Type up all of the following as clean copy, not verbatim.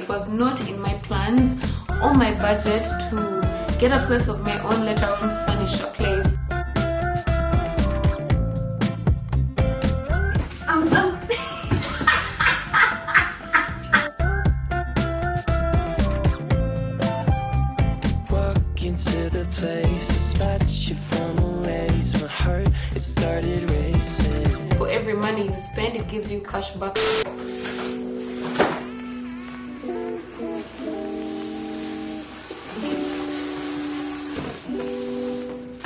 it was not in my plans or my budget to get a place of my own, let alone furnish a place. Walk into the place, a spot you from erase my heart, it started racing. For every money you spend, it gives you cash back.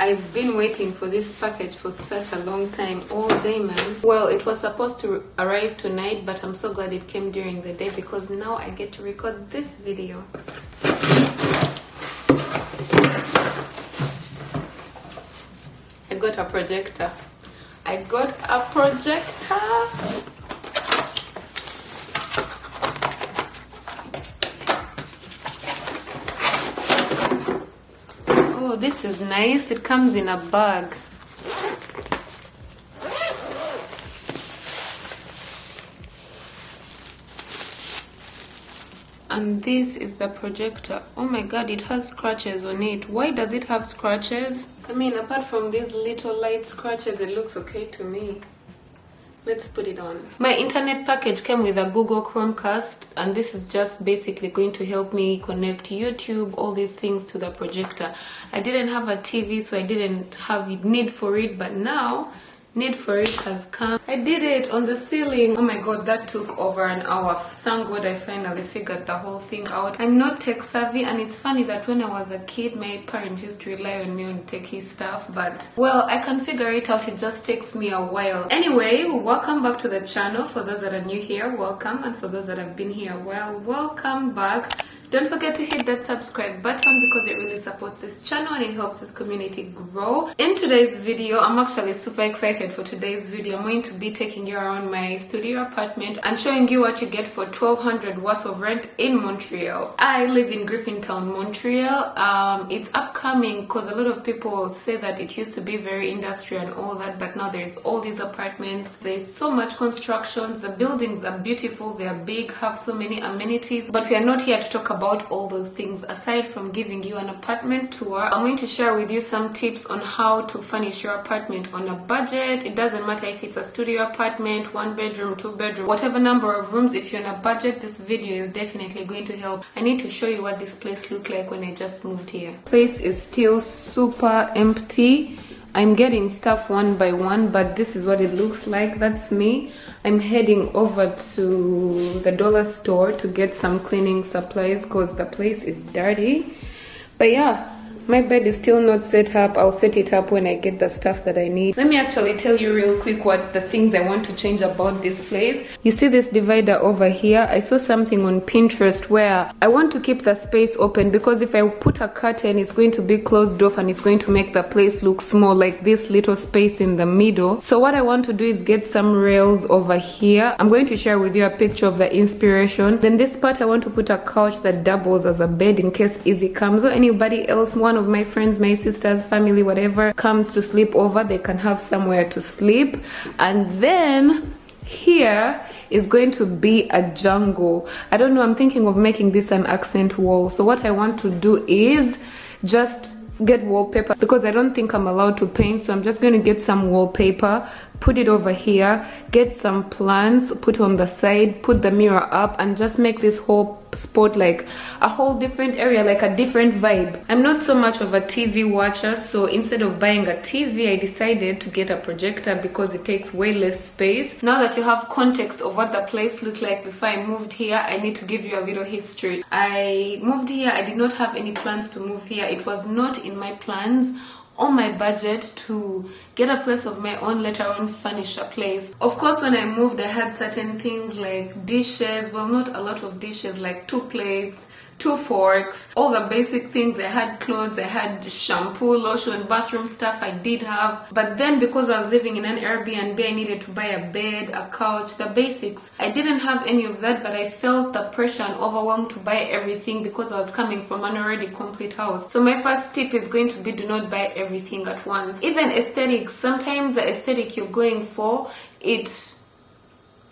I've been waiting for this package for such a long time, all day, man. Well, it was supposed to arrive tonight, but I'm so glad it came during the day because now I get to record this video. I got a projector. I got a projector. Oh, this is nice. It comes in a bag. And this is the projector. Oh my god, it has scratches on it. Why does it have scratches? I mean, apart from these little light scratches, it looks okay to me. Let's put it on. My internet package came with a Google Chromecast, and this is just basically going to help me connect YouTube, all these things to the projector. I didn't have a TV, so I didn't have need for it, but now need for it has come. I did it on the ceiling. Oh my god, that took over an hour. Thank god I finally figured the whole thing out. I'm not tech savvy, and it's funny that when I was a kid my parents used to rely on me on techie stuff, but well, I can figure it out. It just takes me a while. Anyway, welcome back to the channel. For those that are new here, welcome, and for those that have been here, well, welcome back. Don't forget to hit that subscribe button because it really supports this channel and it helps this community grow. In today's video, I'm actually super excited for today's video. I'm going to be taking you around my studio apartment and showing you what you get for $1,200 worth of rent in Montreal. I live in Griffintown, Montreal. It's upcoming because a lot of people say that it used to be very industrial and all that, but now there's all these apartments. There's so much constructions. The buildings are beautiful. They are big, have so many amenities, but we are not here to talk about all those things. Aside from giving you an apartment tour, I'm going to share with you some tips on how to furnish your apartment on a budget. It doesn't matter if it's a studio apartment, 1 bedroom, 2 bedroom, whatever number of rooms. If you're on a budget, this video is definitely going to help. I need to show you what this place looked like when I just moved here. Place is still super empty. I'm getting stuff one by one, but this is what it looks like. That's me. I'm heading over to the dollar store to get some cleaning supplies because the place is dirty. But yeah, my bed is still not set up. I'll set it up when I get the stuff that I need. Let me actually tell you real quick what the things I want to change about this place. You see this divider over here? I saw something on Pinterest where I want to keep the space open because if I put a curtain, it's going to be closed off and it's going to make the place look small, like this little space in the middle. So what I want to do is get some rails over here. I'm going to share with you a picture of the inspiration. Then this part I want to put a couch that doubles as a bed in case Izzy comes or anybody else, one of my friends, my sisters, family, whatever, comes to sleep over, they can have somewhere to sleep. And then here is going to be a jungle. I don't know, I'm thinking of making this an accent wall. So what I want to do is just get wallpaper because I don't think I'm allowed to paint, so I'm just going to get some wallpaper, put it over here, get some plants, put on the side, put the mirror up, and just make this whole spot like a whole different area, like a different vibe. I'm not so much of a TV watcher, so instead of buying a TV, I decided to get a projector because it takes way less space. Now that you have context of what the place looked like before I moved here, I need to give you a little history. I moved here, I did not have any plans to move here. It was not in my plans on my budget to get a place of my own, let alone furnish a place. Of course, when I moved, I had certain things like dishes, well, not a lot of dishes, like 2 plates, 2 forks, all the basic things. I had clothes, I had shampoo, lotion, bathroom stuff I did have. But then because I was living in an Airbnb, I needed to buy a bed, a couch, the basics. I didn't have any of that, but I felt the pressure and overwhelm to buy everything because I was coming from an already complete house. So my first tip is going to be, do not buy everything at once. Even aesthetics, sometimes the aesthetic you're going for, it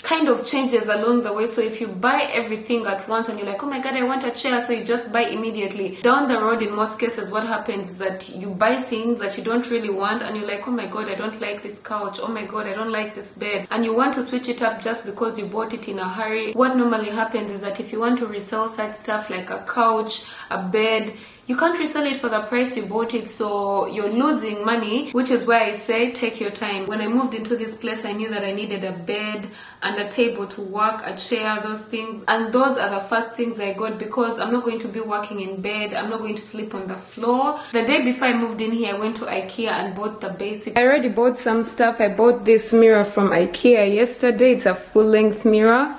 kind of changes along the way. So if you buy everything at once and you're like, oh my god, I want a chair, so you just buy immediately, down the road in most cases what happens is that you buy things that you don't really want, and you're like, oh my god, I don't like this couch, oh my god, I don't like this bed, and you want to switch it up just because you bought it in a hurry. What normally happens is that if you want to resell such stuff like a couch, a bed, you can't resell it for the price you bought it, so you're losing money, which is why I say take your time. When I moved into this place, I knew that I needed a bed and a table to work, a chair, those things, and those are the first things I got, because I'm not going to be working in bed, I'm not going to sleep on the floor. The day before I moved in here, I went to IKEA and bought the basic. I already bought some stuff. I bought this mirror from IKEA yesterday. It's a full-length mirror.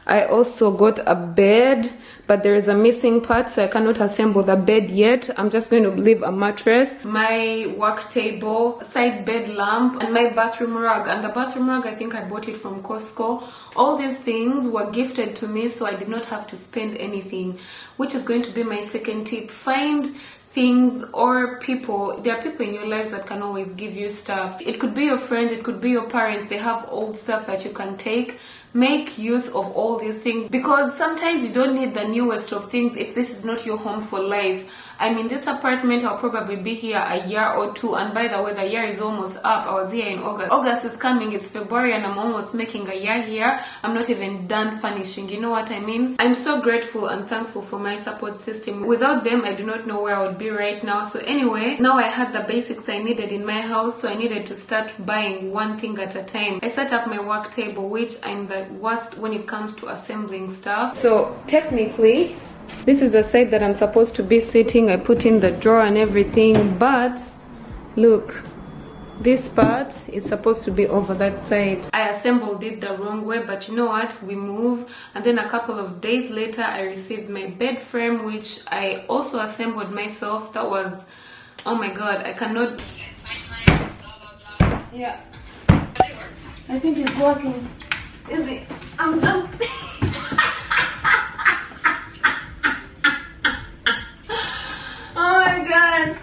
I also got a bed, but there is a missing part, so I cannot assemble the bed yet. I'm just going to leave a mattress, my work table, side bed lamp, and my bathroom rug. And the bathroom rug, I think I bought it from Costco. All these things were gifted to me, so I did not have to spend anything, which is going to be my second tip. Find things or people. There are people in your lives that can always give you stuff. It could be your friends, it could be your parents. They have old stuff that you can take. Make use of all these things, because sometimes you don't need the newest of things if this is not your home for life. I mean, this apartment, I'll probably be here a year or two, and by the way, the year is almost up. I was here in August. August is coming, it's February, and I'm almost making a year here. I'm not even done furnishing, you know what I mean? I'm so grateful and thankful for my support system. Without them, I do not know where I would be right now. So anyway, now I had the basics I needed in my house, so I needed to start buying one thing at a time. I set up my work table, which I'm the worst when it comes to assembling stuff. So technically, this is the side that I'm supposed to be sitting. I put in the drawer and everything, but look, this part is supposed to be over that side. I assembled it the wrong way, but you know what, we move. And then a couple of days later, I received my bed frame, which I also assembled myself. That was, oh my god, I cannot. Yeah, I think it's working. Is it? I'm jumping. Oh my god.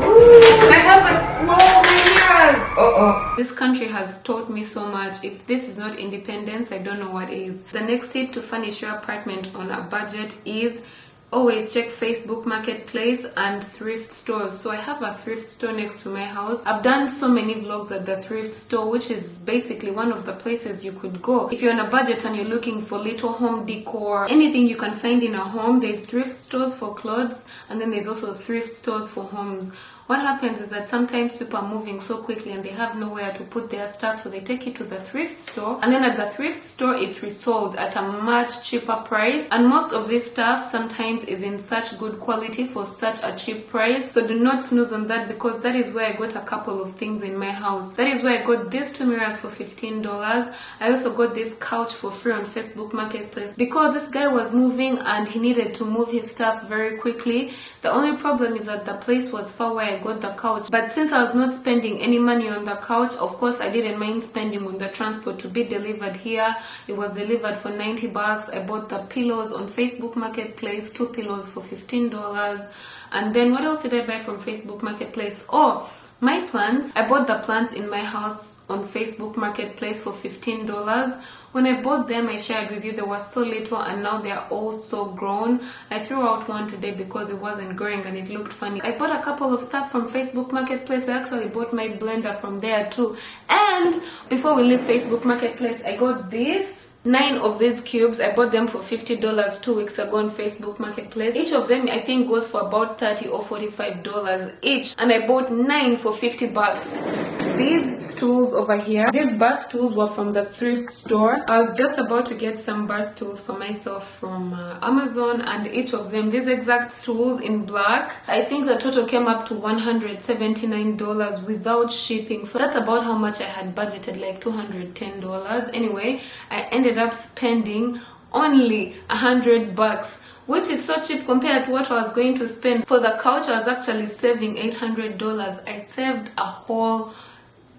Ooh, I have a wall mirrors. Oh. This country has taught me so much. If this is not independence, I don't know what is. The next tip to furnish your apartment on a budget is always check Facebook Marketplace and thrift stores. So I have a thrift store next to my house. I've done so many vlogs at the thrift store, which is basically one of the places you could go if you're on a budget and you're looking for little home decor, anything you can find in a home. There's thrift stores for clothes, and then there's also thrift stores for homes. What happens is that sometimes people are moving so quickly and they have nowhere to put their stuff, so they take it to the thrift store, and then at the thrift store it's resold at a much cheaper price. And most of this stuff sometimes is in such good quality for such a cheap price, so do not snooze on that, because that is where I got a couple of things in my house. That is where I got these two mirrors for $15. I also got this couch for free on Facebook Marketplace, because this guy was moving and he needed to move his stuff very quickly. The only problem is that the place was far where I got the couch, but since I was not spending any money on the couch, of course I didn't mind spending on the transport to be delivered here. It was delivered for $90. I bought the pillows on Facebook Marketplace, 2 pillows for $15. And then what else did I buy from Facebook Marketplace? Oh, my plants. I bought the plants in my house on Facebook Marketplace for $15. When I bought them, I shared with you, they were so little and now they are all so grown. I threw out one today because it wasn't growing and it looked funny. I bought a couple of stuff from Facebook Marketplace. I actually bought my blender from there too. And before we leave Facebook Marketplace, I got this 9 of these cubes. I bought them for $50 2 weeks ago on Facebook Marketplace. Each of them I think goes for about $30 or $45 each, and I bought 9 for $50. These stools over here, these bar stools were from the thrift store. I was just about to get some bar stools for myself from Amazon, and each of them, these exact stools in black, I think the total came up to $179 without shipping. So that's about how much I had budgeted, like $210. Anyway, I ended up spending only $100, which is so cheap compared to what I was going to spend. For the couch, I was actually saving $800. I saved a whole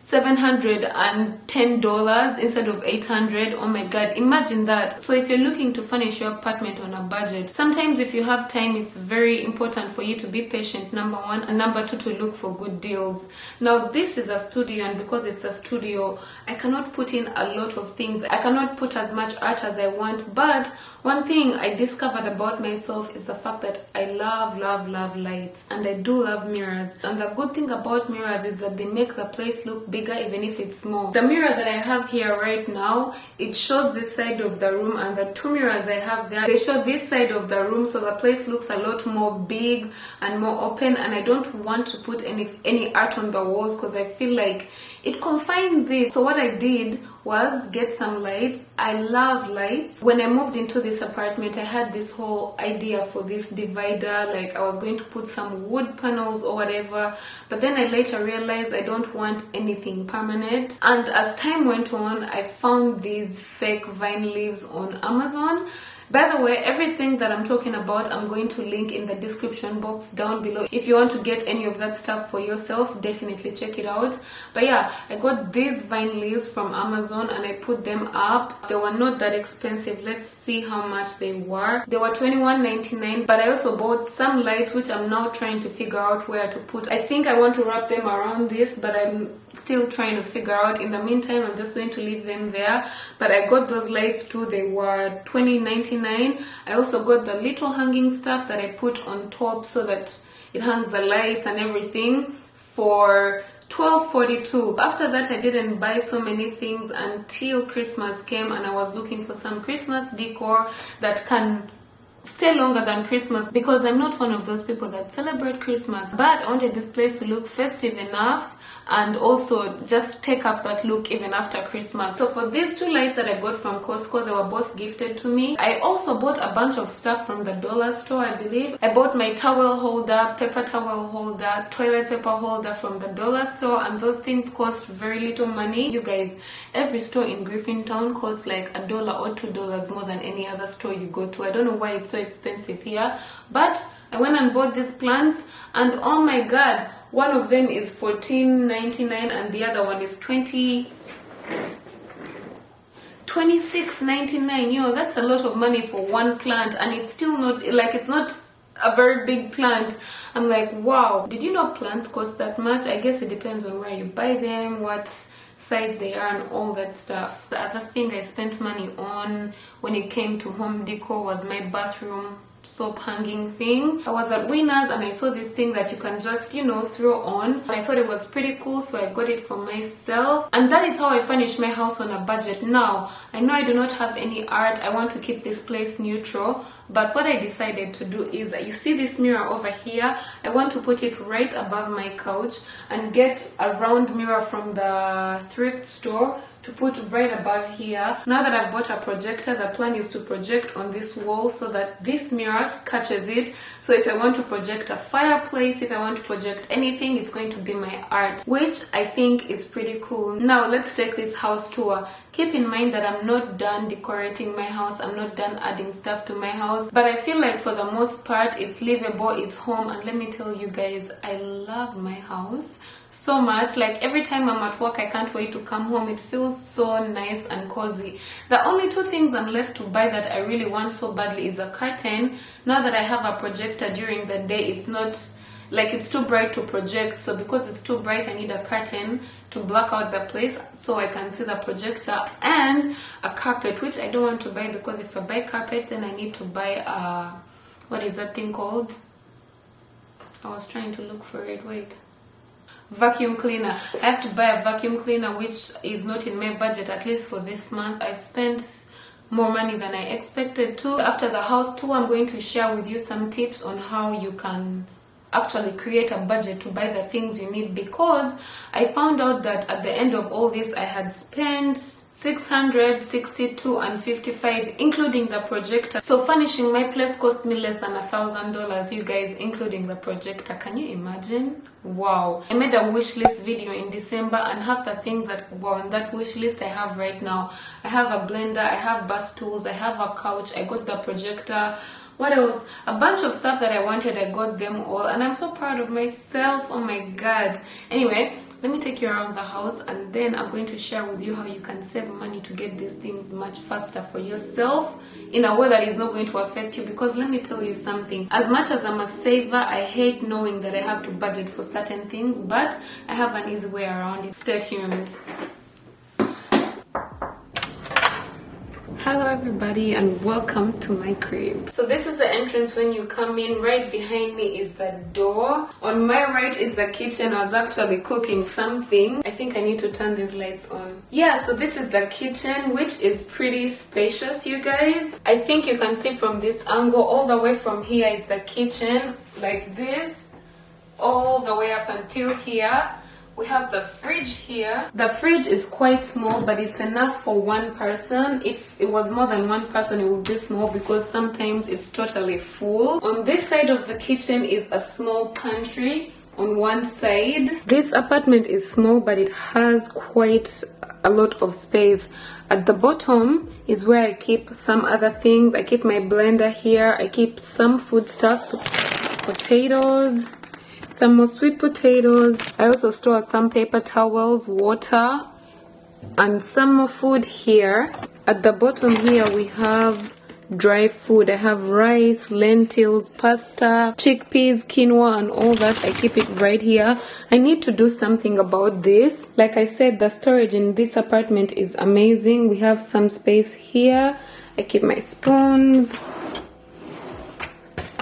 $710 instead of $800. Oh my god, imagine that. So if you're looking to furnish your apartment on a budget, sometimes if you have time, it's very important for you to be patient, number one, and number two, to look for good deals. Now this is a studio, and because it's a studio, I cannot put in a lot of things. I cannot put as much art as I want, but one thing I discovered about myself is the fact that I love lights, and I do love mirrors. And the good thing about mirrors is that they make the place look bigger even if it's small. The mirror that I have here right now, it shows this side of the room, and the two mirrors I have there, they show this side of the room, so the place looks a lot more big and more open. And I don't want to put any art on the walls because I feel like it confines it. So what I did was get some lights. I love lights. When I moved into this apartment, I had this whole idea for this divider, like I was going to put some wood panels or whatever, but then I later realized I don't want anything permanent. And as time went on, I found these fake vine leaves on Amazon. By the way, everything that I'm talking about, I'm going to link in the description box down below. If you want to get any of that stuff for yourself, definitely check it out. But yeah, I got these vine leaves from Amazon and I put them up. They were not that expensive. Let's see how much they were. They were $21.99, but I also bought some lights, which I'm now trying to figure out where to put. I think I want to wrap them around this, but I'm still trying to figure out. In the meantime, I'm just going to leave them there. But I got those lights too. They were $20.99. I also got the little hanging stuff that I put on top so that it hangs the lights and everything for $12.42. After that, I didn't buy so many things until Christmas came, and I was looking for some Christmas decor that can stay longer than Christmas, because I'm not one of those people that celebrate Christmas, but I wanted this place to look festive enough and also just take up that look even after Christmas. So for these two lights that I got from Costco, they were both gifted to me. I also bought a bunch of stuff from the dollar store, I believe. I bought my towel holder, paper towel holder, toilet paper holder from the dollar store, and those things cost very little money. You guys, every store in Griffintown costs like $1 or $2 more than any other store you go to. I don't know why it's so expensive here, but I went and bought these plants, and oh my god, one of them is $14.99 and the other one is $26.99. You know, that's a lot of money for one plant, and it's still not like, it's not a very big plant. I'm like, wow, did you know plants cost that much? I guess it depends on where you buy them, what size they are, and all that stuff. The other thing I spent money on when it came to home decor was my bathroom soap hanging thing. I was at Winners and I saw this thing that you can just, you know, throw on, and I thought it was pretty cool, so I got it for myself. And that is how I furnish my house on a budget. Now, I know I do not have any art. I want to keep this place neutral, but what I decided to do is, you see this mirror over here, I want to put it right above my couch and get a round mirror from the thrift store to put right above here. Now that I've bought a projector, the plan is to project on this wall so that this mirror catches it. So if I want to project a fireplace, if I want to project anything, it's going to be my art, which I think is pretty cool. Now let's take this house tour. Keep in mind that I'm not done decorating my house, I'm not done adding stuff to my house, but I feel like for the most part it's livable, it's home. And let me tell you guys, I love my house so much. Like every time I'm at work, I can't wait to come home. It feels so nice and cozy. The only two things I'm left to buy that I really want so badly is a curtain. Now that I have a projector during the day, it's not like, it's too bright to project, so because it's too bright, I need a curtain to block out the place so I can see the projector, and a carpet, which I don't want to buy, because if I buy carpets, then I need to buy what is that thing called? I was trying to look for it, wait. Vacuum cleaner. I have to buy a vacuum cleaner, which is not in my budget, at least for this month. I've spent more money than I expected to. After the house tour, I'm going to share with you some tips on how you can actually create a budget to buy the things you need, because I found out that at the end of all this, I had spent $662.55, including the projector. So furnishing my place cost me less than $1,000, you guys, including the projector. Can you imagine? Wow. I made a wish list video in December, and half the things that were on that wish list I have right now. I have a blender, I have bar stools, I have a couch, I got the projector. What else? A bunch of stuff that I wanted, I got them all, and I'm so proud of myself. Oh my god. Anyway, let me take you around the house, and then I'm going to share with you how you can save money to get these things much faster for yourself in a way that is not going to affect you. Because let me tell you something, as much as I'm a saver, I hate knowing that I have to budget for certain things, but I have an easy way around it. Stay tuned. Hello everybody and welcome to my crib. So this is the entrance when you come in. Right behind me is the door. On my right is the kitchen. I was actually cooking something. I think I need to turn these lights on. Yeah, so this is the kitchen, which is pretty spacious, you guys. I think you can see from this angle, all the way from here is the kitchen, like this, all the way up until here. We have the fridge here. The fridge is quite small, but it's enough for one person. If it was more than one person, it would be small because sometimes it's totally full. On this side of the kitchen is a small pantry on one side. This apartment is small, but it has quite a lot of space. At the bottom is where I keep some other things. I keep my blender here. I keep some foodstuffs, potatoes, some more sweet potatoes. I also store some paper towels, water, and some more food here. At the bottom here we have dry food. I have rice, lentils, pasta, chickpeas, quinoa, and all that. I keep it right here. I need to do something about this. Like I said, the storage in this apartment is amazing. We have some space here. I keep my spoons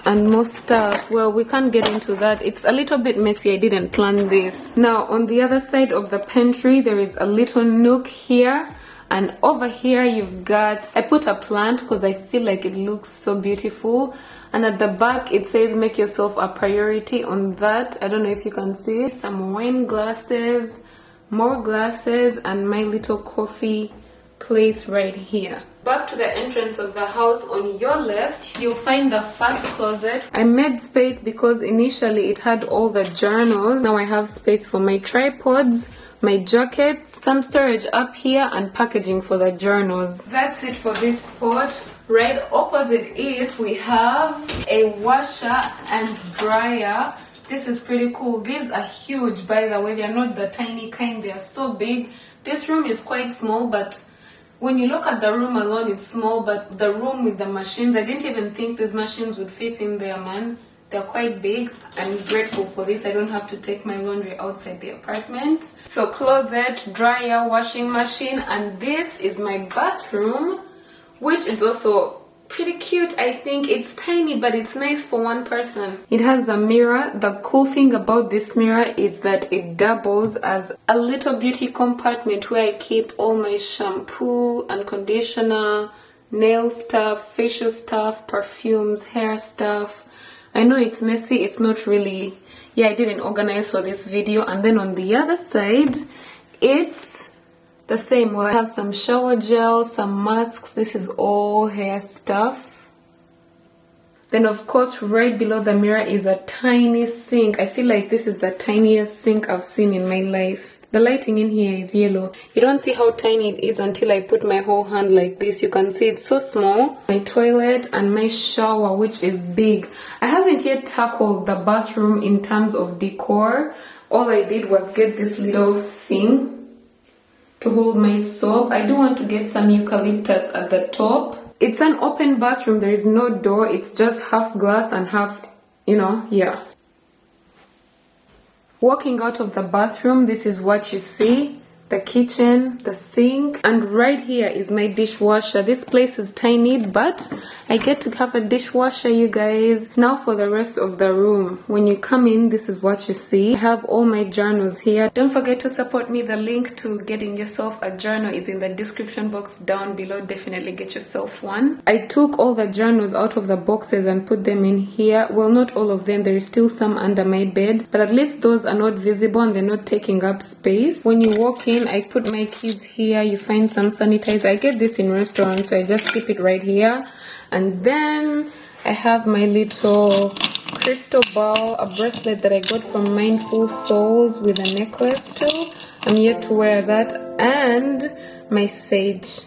and more stuff. Well, we can't get into that. It's a little bit messy. I didn't plan this. Now, on the other side of the pantry, there is a little nook here. And over here, you've got... I put a plant because I feel like it looks so beautiful. And at the back, it says, make yourself a priority on that. I don't know if you can see. Some wine glasses, more glasses, and my little coffee place right here. Back to the entrance of the house, on your left you'll find the first closet. I made space because initially it had all the journals. Now I have space for my tripods, my jackets, some storage up here, and packaging for the journals. That's it for this spot. Right opposite it we have a washer and dryer. This is pretty cool. These are huge, by the way. They're not the tiny kind, they are so big. This room is quite small, but when you look at the room alone, it's small, but the room with the machines, I didn't even think these machines would fit in there, man. They're quite big. I'm grateful for this. I don't have to take my laundry outside the apartment. So closet, dryer, washing machine, and this is my bathroom, which is also pretty cute. I think it's tiny, but it's nice for one person. It has a mirror. The cool thing about this mirror is that it doubles as a little beauty compartment where I keep all my shampoo and conditioner, nail stuff, facial stuff, perfumes, hair stuff. I know it's messy. It's not really... Yeah, I didn't organize for this video. And then on the other side, it's the same. Well, I have some shower gel, some masks. This is all hair stuff. Then of course right below the mirror is a tiny sink. I feel like this is the tiniest sink I've seen in my life. The lighting in here is yellow. You don't see how tiny it is until I put my whole hand like this. You can see it's so small. My toilet and my shower, which is big. I haven't yet tackled the bathroom in terms of decor. All I did was get this little thing to hold my soap. I do want to get some eucalyptus at the top. It's an open bathroom. There is no door. It's just half glass and half, yeah. Walking out of the bathroom, this is what you see. The kitchen, the sink, and right here is my dishwasher. This place is tiny, but I get to have a dishwasher, you guys. Now for the rest of the room. When you come in, this is what you see. I have all my journals here. Don't forget to support me. The link to getting yourself a journal is in the description box down below. Definitely get yourself one. I took all the journals out of the boxes and put them in here. Well, not all of them. There is still some under my bed, but at least those are not visible and they're not taking up space. When you walk in, I put my keys here. You find some sanitizer. I get this in restaurants, so I just keep it right here. And then I have my little crystal ball, a bracelet that I got from Mindful Souls with a necklace too. I'm yet to wear that. And my sage.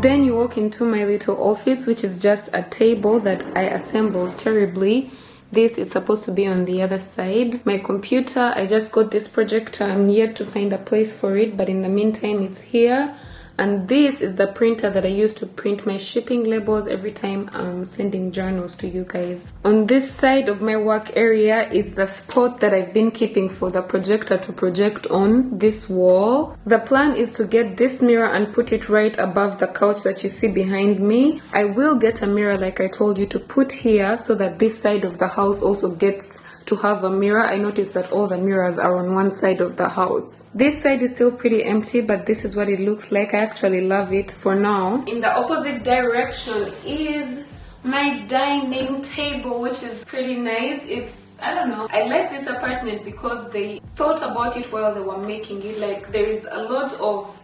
Then you walk into my little office, which is just a table that I assembled terribly. This is supposed to be on the other side. My computer, I just got this projector. I'm yet to find a place for it, but in the meantime it's here. And this is the printer that I use to print my shipping labels every time I'm sending journals to you guys. On this side of my work area is the spot that I've been keeping for the projector to project on, this wall. The plan is to get this mirror and put it right above the couch that you see behind me. I will get a mirror, like I told you, to put here so that this side of the house also gets to have a mirror. I noticed that all the mirrors are on one side of the house. This side is still pretty empty, but this is what it looks like. I actually love it for now. In the opposite direction is my dining table, which is pretty nice. I don't know, I like this apartment because they thought about it while they were making it. Like, there is a lot of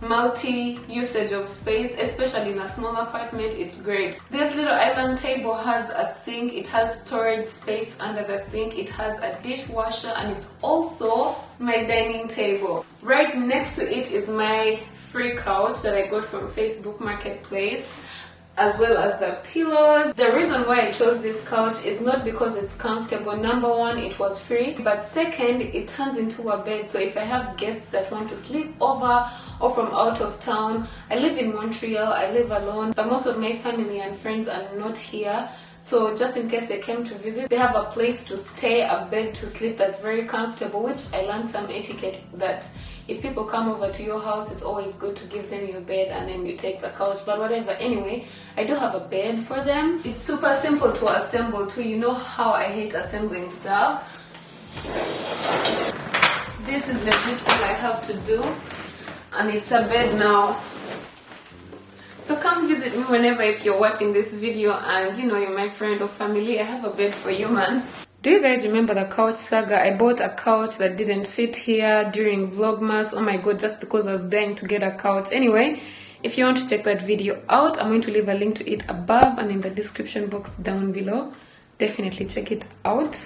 multi-usage of space, especially in a small apartment. It's great. This little island table has a sink, it has storage space under the sink, it has a dishwasher, and it's also my dining table. Right next to it is my free couch that I got from Facebook Marketplace, as well as the pillows. The reason why I chose this couch is not because it's comfortable. Number one, it was free, but second, it turns into a bed. So if I have guests that want to sleep over or from out of town, I live in Montreal, I live alone, but most of my family and friends are not here. So just in case they came to visit, they have a place to stay, a bed to sleep that's very comfortable, which I learned some etiquette that if people come over to your house, it's always good to give them your bed and then you take the couch, but whatever. Anyway, I do have a bed for them. It's super simple to assemble too. You know how I hate assembling stuff. This is legit all I have to do, and it's a bed now. So come visit me whenever if you're watching this video and you know you're my friend or family. I have a bed for you, man. Do you guys remember the couch saga? I bought a couch that didn't fit here during Vlogmas. Oh my god, just because I was dying to get a couch. Anyway, if you want to check that video out, I'm going to leave a link to it above and in the description box down below. Definitely check it out.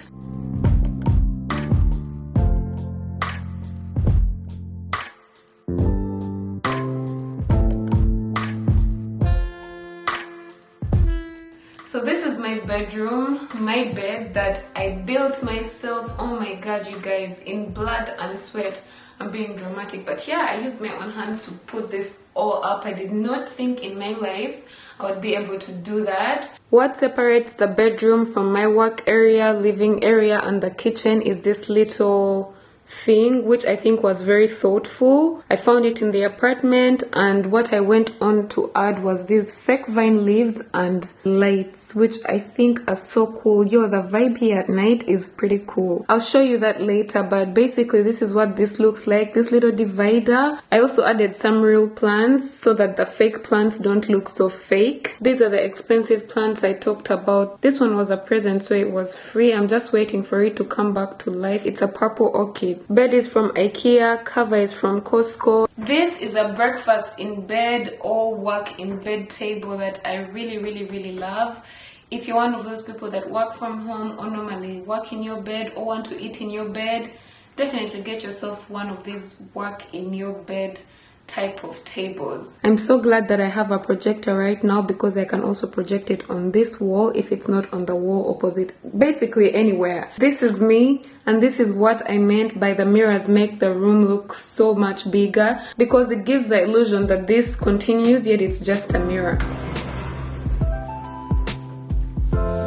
So this is my bedroom, my bed that I built myself. Oh my god, you guys, in blood and sweat. I'm being dramatic, but yeah, I used my own hands to put this all up. I did not think in my life I would be able to do that. What separates the bedroom from my work area, living area, and the kitchen is this little thing, which I think was very thoughtful. I found it in the apartment, and what I went on to add was these fake vine leaves and lights, which I think are so cool. Yo, the vibe here at night is pretty cool. I'll show you that later, but basically this is what this looks like, this little divider. I also added some real plants so that the fake plants don't look so fake. These are the expensive plants I talked about. This one was a present, so it was free. I'm just waiting for it to come back to life. It's a purple orchid. Bed is from IKEA, cover is from Costco. This is a breakfast in bed or work in bed table that I really love. If you're one of those people that work from home or normally work in your bed or want to eat in your bed, definitely get yourself one of these work in your bed type of tables. I'm so glad that I have a projector right now because I can also project it on this wall if it's not on the wall opposite, basically anywhere. This is me, and this is what I meant by the mirrors make the room look so much bigger, because it gives the illusion that this continues yet it's just a mirror.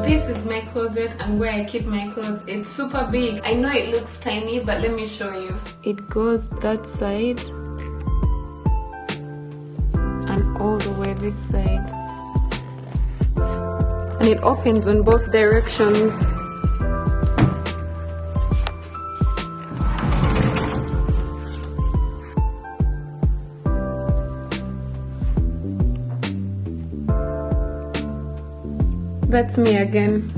This is my closet and where I keep my clothes. It's super big. I know it looks tiny, but let me show you. It goes that side and all the way this side, and it opens on both directions. That's me again.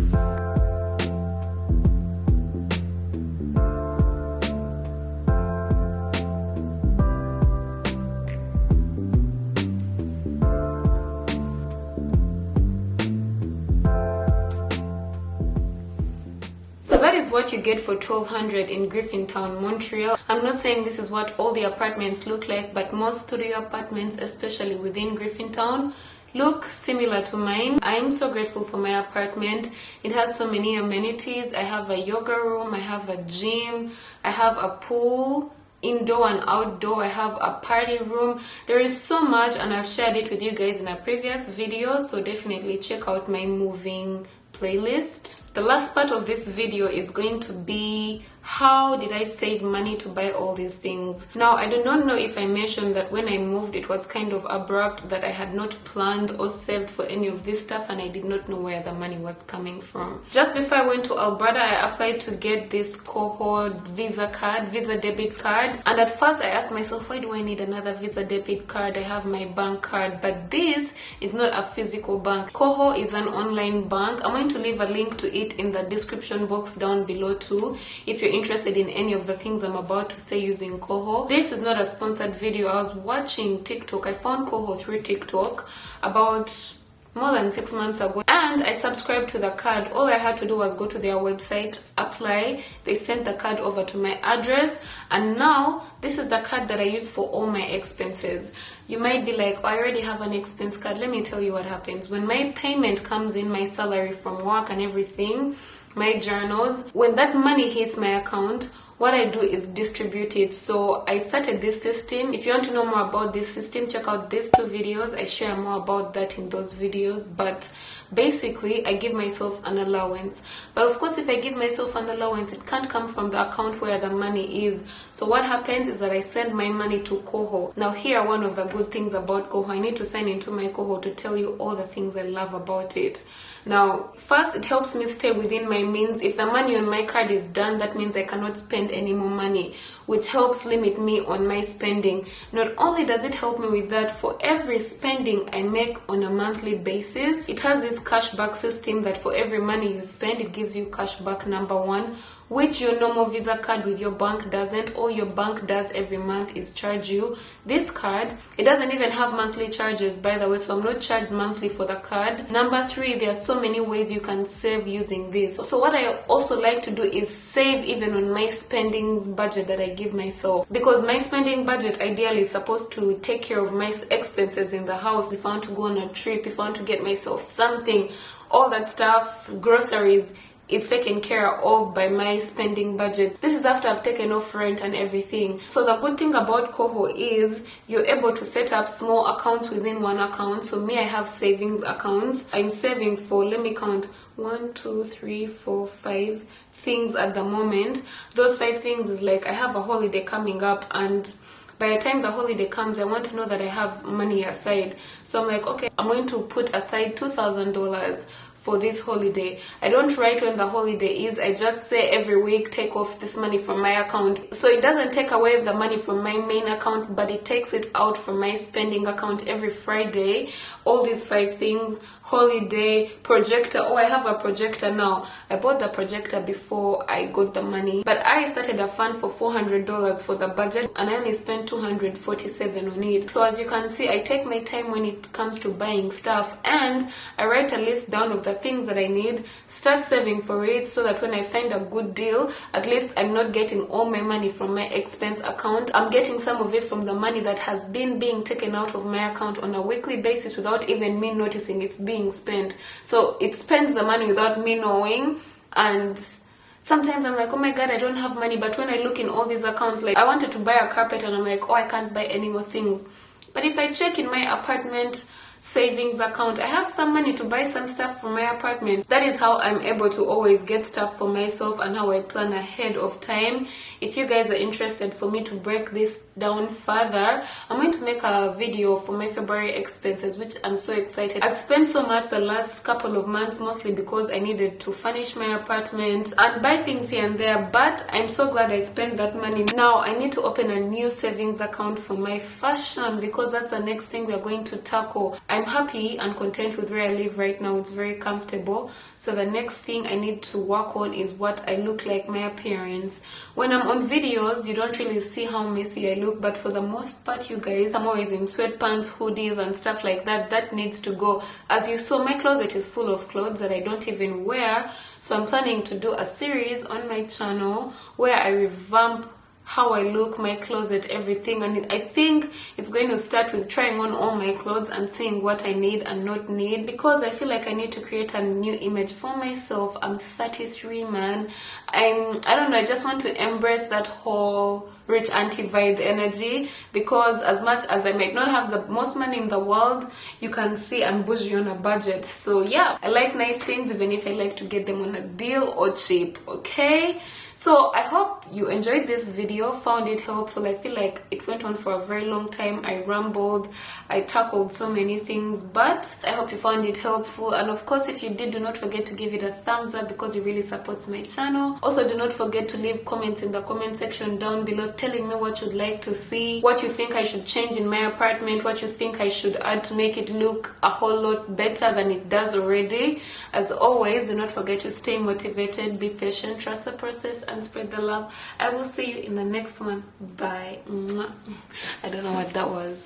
So that is what you get for $1,200 in Griffintown, Montreal. I'm not saying this is what all the apartments look like, but most studio apartments, especially within Griffintown, look similar to mine. I'm so grateful for my apartment. It has so many amenities. I have a yoga room, I have a gym, I have a pool, indoor and outdoor. I have a party room. There is so much, and I've shared it with you guys in a previous video, so definitely check out my moving playlist. The last part of this video is going to be how did I save money to buy all these things. Now, I do not know if I mentioned that when I moved it was kind of abrupt, that I had not planned or saved for any of this stuff, and I did not know where the money was coming from. Just before I went to Alberta, I applied to get this cohort Visa debit card, and at first I asked myself, why do I need another Visa debit card? I have my bank card. But this is not a physical bank. Coho is an online bank. I'm going to leave a link to it in the description box down below too, if you're interested in any of the things I'm about to say using Coho. This is not a sponsored video. I was watching TikTok. I found Coho through TikTok about more than 6 months ago, and I subscribed to the card. All I had to do was go to their website, apply. They sent the card over to my address, and now this is the card that I use for all my expenses. You might be like, oh, I already have an expense card. Let me tell you what happens. When my payment comes in, my salary from work and everything, my journals, when that money hits my account, what I do is distribute it. So I started this system. If you want to know more about this system, check out these 2 videos. I share more about that in those videos. But basically, I give myself an allowance. But of course, if I give myself an allowance, it can't come from the account where the money is. So what happens is that I send my money to Coho. Now here are one of the good things about Coho. I need to sign into my Coho to tell you all the things I love about it. Now, first, it helps me stay within my means. If the money on my card is done, that means I cannot spend any more money, which helps limit me on my spending. Not only does it help me with that, for every spending I make on a monthly basis, it has this cashback system that for every money you spend, it gives you cashback, number 1, which your normal Visa card with your bank doesn't. All your bank does every month is charge you. This card, it doesn't even have monthly charges, by the way, so I'm not charged monthly for the card. Number 3, there are so many ways you can save using this. So what I also like to do is save even on my spendings budget that I give myself, because my spending budget ideally is supposed to take care of my expenses in the house. If I want to go on a trip, if I want to get myself something, all that stuff, groceries, it's taken care of by my spending budget. This is after I've taken off rent and everything. So the good thing about Coho is you're able to set up small accounts within one account. So me, I have savings accounts. I'm saving for, let me count, 1, 2, 3, 4, 5 things at the moment. Those 5 things is like I have a holiday coming up, and by the time the holiday comes, I want to know that I have money aside. So I'm like, okay, I'm going to put aside $2,000 for this holiday. I don't write when the holiday is. I just say every week, take off this money from my account. So it doesn't take away the money from my main account, but it takes it out from my spending account every Friday. All these 5 things: holiday, projector. Oh, I have a projector now. I bought the projector before I got the money, but I started a fund for $400 for the budget, and I only spent $247 on it. So as you can see, I take my time when it comes to buying stuff, and I write a list down of the things that I need, start saving for it, so that when I find a good deal, at least I'm not getting all my money from my expense account. I'm getting some of it from the money that has been being taken out of my account on a weekly basis without even me noticing it's being spent. So it spends the money without me knowing, and sometimes I'm like, oh my god, I don't have money. But when I look in all these accounts, like I wanted to buy a carpet and I'm like, oh, I can't buy any more things. But if I check in my apartment savings account, I have some money to buy some stuff for my apartment. That is how I'm able to always get stuff for myself, and how I plan ahead of time. If you guys are interested for me to break this down further, I'm going to make a video for my February expenses, which I'm so excited. I've spent so much the last couple of months, mostly because I needed to furnish my apartment and buy things here and there, but I'm so glad I spent that money. Now I need to open a new savings account for my fashion, because that's the next thing we're going to tackle. I'm happy and content with where I live right now. It's very comfortable. So the next thing I need to work on is what I look like, my appearance. When I'm on videos, you don't really see how messy I look, but for the most part, you guys, I'm always in sweatpants, hoodies and stuff like that. That needs to go. As you saw, my closet is full of clothes that I don't even wear. So I'm planning to do a series on my channel where I revamp how I look, my closet, everything. And I think it's going to start with trying on all my clothes and seeing what I need and not need, because I feel like I need to create a new image for myself. I'm 33, man. I don't know, I just want to embrace that whole rich auntie vibe energy, because as much as I might not have the most money in the world, you can see I'm bougie on a budget. So yeah, I like nice things even if I like to get them on a deal or cheap, okay? So I hope you enjoyed this video, found it helpful. I feel like it went on for a very long time. I rambled, I tackled so many things, but I hope you found it helpful. And of course, if you did, do not forget to give it a thumbs up, because it really supports my channel. Also, do not forget to leave comments in the comment section down below telling me what you'd like to see, what you think I should change in my apartment, what you think I should add to make it look a whole lot better than it does already. As always, do not forget to stay motivated, be patient, trust the process, and spread the love. I will see you in the next one. Bye. Mwah. I don't know what that was.